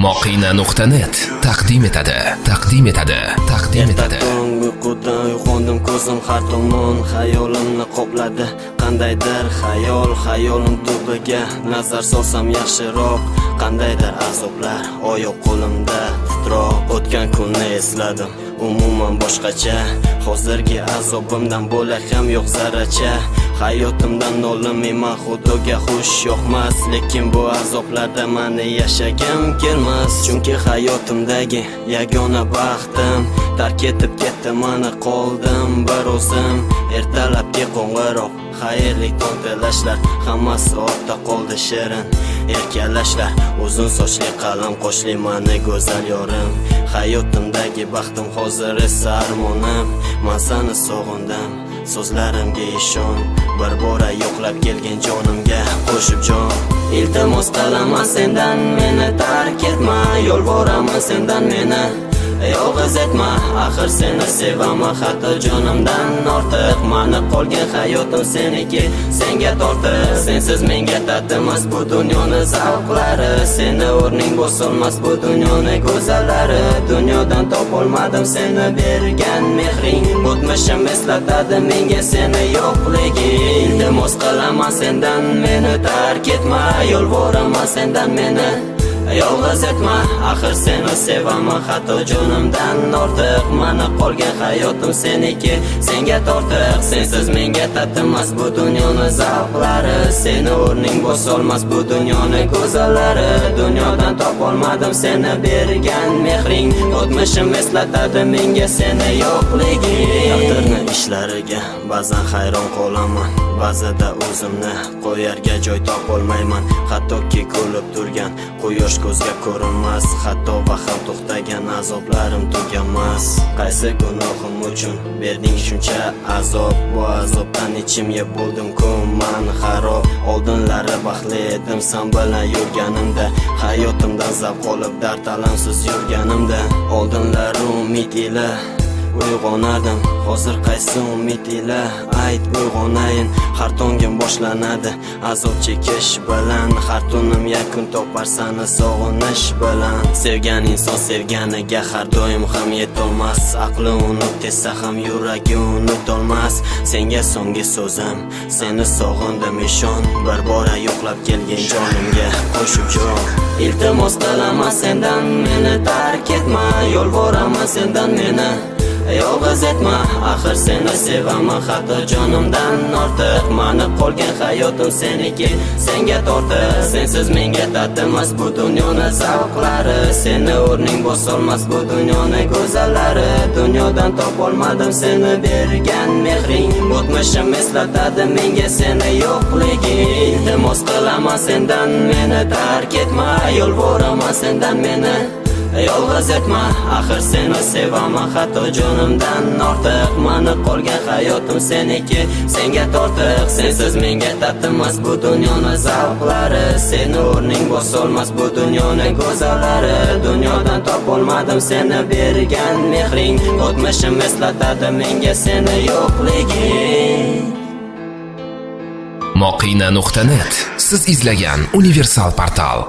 Moqina.net taqdim etadi. Uyqudan uyg'ondim, ko'zim har tomon xayolimni qopladi. Qandaydir xayolim tubiga nazar solsam yaxshiroq. Qandaydir azoblar oyoq qo'limda titroq. O'tgan kunni esladim, umuman boshqacha. Hozirgi azobimdan bo'lak ham yo'q zarracha. Hayotimdan nolimayman, xudoga xush yoqmas, lekin bu azoblarda meni yashagim kelmas. Chunki hayotimdagi yagona baxtim tark etib ketdi, mana qoldim bir o'zim. Ertalabki qo'ng'iroq, xayrli tong tilashlar, hammasi ortda qoldi shirin erkalashlar. Uzun sochli qalam qo'shli meni go'zal yorim. Hayotimdagi baxtim hozir esa armonim. Men seni sog'indim, so'zlarimga ishon. Bir bora yo'qlab kelgan jonimga qo'shib jon. Iltimos qilaman sendan, meni tark etma. Yolvoraman sendan, meni yolg'iz etma. Axir seni sevaman, hatto jonimdan ortiq. Meni qolgan hayotim seniki, senga tortiq. Sensiz menga tatimas bu dunyoni zavqlari. Seni o'rning bosolmas bu dunyoni go'zallari. Dunyodan topolmadim seni bergan mehring. O'tmishim eslatadi menga seni yo'qliging. Iltimos qilaman sendan, meni tark etma. Yolvoraman sendan, meni yolg'iz etma. Axir seni sevaman, hatto jonimdan ortiq. Meni qolgan hayotim seniki, senga tortiq. Sensiz menga tatimas bu dunyoni zavqlari. Seni o'rning bosolmas bu dunyoni go'zallari. Dunyodan topolmadim seni bergan mehring. O'tmishim eslatadi menga seni yo'qliging. Taqdirni ishlariga ba'zan hayron qolaman, ba'zida o'zimni qo'yarga joy topolmayman. Hattoki kulib turgan quyosh ko'zga ko'rinmas, hatto vahim to'xtagan azoblarim tugamas. Qaysi gunohim uchun berding shuncha azob? Bu azobdan ichimga bo'ldim-ku men xarob. Oldinlari baxtli edim sen bilan yurganimda, hayotimdan zavq olib dard alamsiz yurganimda. Oldinlari umid ila uyg'onardim, hozir qaysi umid ila ayt uyg'onayin. Har tongim boshlanadi azob chekish bilan, har tunim yakun topar seni sog'inish bilan. Sevgan inson sevganiga har doim ham yetolmas, aqli unut desa ham yuragi unutolmas. Senga so'nggi so'zim, seni sog'indim ishon. Bir bora yo'qlab kelgan jonimga qo'shib jon. Iltimos qilaman sendan, meni tark etma. Yolvoraman sendan, meni yolg'iz etma. Axir seni sevaman, hatto jonimdan ortiq. Meni qolgan hayotim seniki, senga tortiq. Sensiz menga tatimas bu dunyoni zavqlari. Seni o'rning bosolmas bu dunyoni go'zallari. Dunyodan topolmadim seni bergan mehring. O'tmishim eslatadi menga seni yo'qliging. Iltimos qilaman sendan, meni tark etma. Yolvoraman sendan, meni yolg'iz etma. Axir seni sevaman, hatto jonimdan ortiq. Meni qolgan hayotim seniki, senga tortiq. Sensiz menga tatimas bu dunyoni zavqlari. Seni o'rning bosolmas bu dunyoni go'zallari. Dunyodan topolmadim seni bergan mehring. O'tmishim eslatadi menga seni yo'qliging. Moqina.net siz izlagan universal portal.